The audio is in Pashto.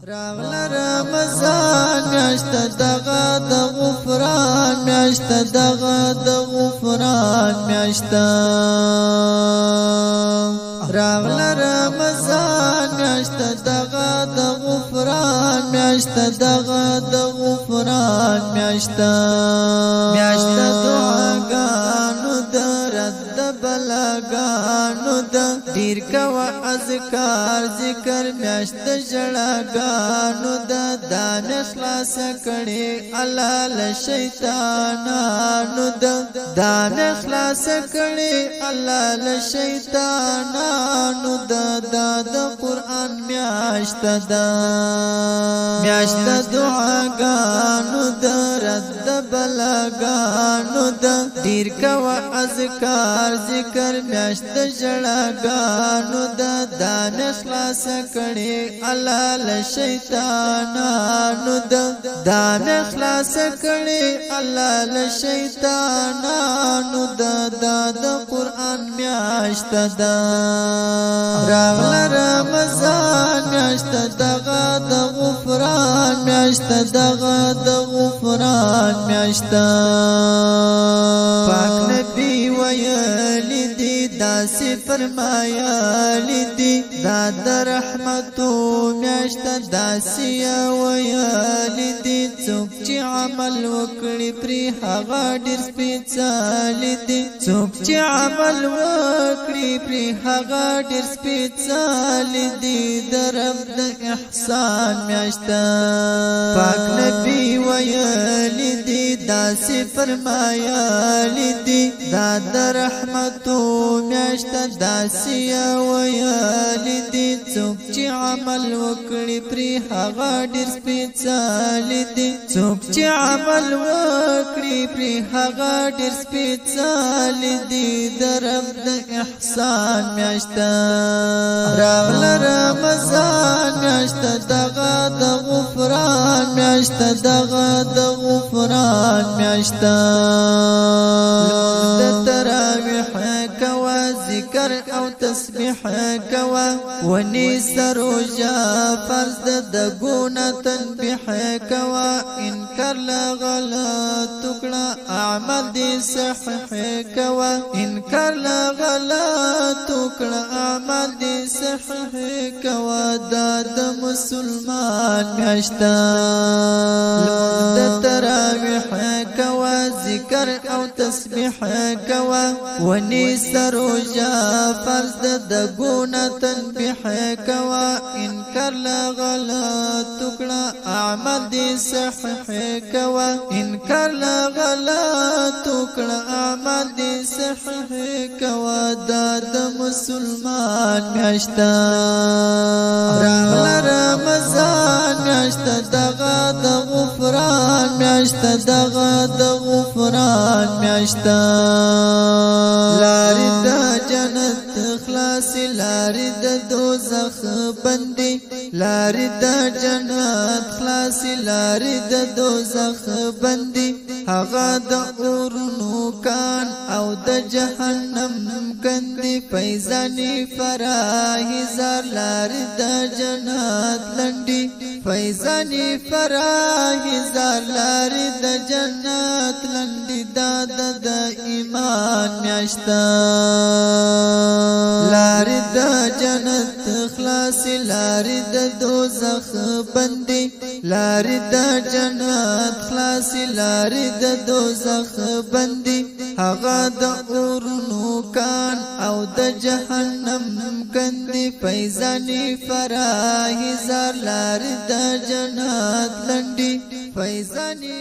راغل رمضان میاشت دغه د غفران میاشت دغه د غفران میاشت راغل رمضان میاشت دغه د غفران میاشت دغه د غفران میاشت میاشت دعاګانو د رد بلاګانو د ډیر کوا اذکار ذکر میاشت جړاګانو د دان خلاص کړي الله له شیطانانو د دان خلاص کړي الله له شیطانانو د قرآن میاشت د میاشت دعاګانو د رد بلاګانو د ډیر کوا اذکار ذکر میاشت جړاګانو د دان خلاص کړي الله له شیطانانو د دان خلاص کړي الله له شیطانانو د قرآن میاشت د راغل رمضان میاشت دغه د غفران میاشت دغه د غفران میاشت پاک نبی ویلی دی داسی فرمایلی دی د رحمتو میاشت داسی ویلی دی څوک چې عمل وکړي پرې هغه ډېر سپېڅلی دی څوک چې عمل وکړي پرې هغه ډېر سپېڅلی دی د رب د احسان میاشت پاک نبی ویلی دی داسی فرمایلی دی د رحمتو میاشت داسی ویلی دی څوک چې عمل وکړي پرې هغه ډېر سپېڅلی دی څوک چې عمل وکړي پرې هغه ډېر سپېڅلی دی د رب د احسان میاشت راغل رمضان میاشت دغه د غفران میاشت دغه د غفران میاشت د تراویح کوا ذکر او تسبیح کوا ونیس روجا فرض د ګونه تنبیح کوا انکار لغلط ټکړه اعمال دي صحیح کوا انکار لغلط ټکړه اعمال دي صحیح کوا د مسلمان میاشت د تراویح کوا ذکر او تسبیح کوا ونیس روجا فرض د ګونه تنبیح کوا انکار لغلط ټکړه اعمال دي صحیح کوا انکار لغلط ټکړه اعمال دي صحیح کوا د مسلمان میاشت راغل رمضان میاشت دغه د غفران میاشت دغه د غفران میاشت لارې د جنت خلاص لارې د دوزخ بندي لارې د جنت خلاص لارې د دوزخ بندي هغه د اورونو کان او د جهنم کندي فیضانی فراهی زار لارې د جنت لنډي فیضانی فراهی زار لارې د جنت لنډي د ایمان میاشت لارې د جنت خلاص لارې د دوزخ بندي لارې د جنت خلاص لارې د دوزخ بندي هغه د اورونو کان او د جهنم کندي فیضانی فراهی زار لارې د جنت لنډي فیضانی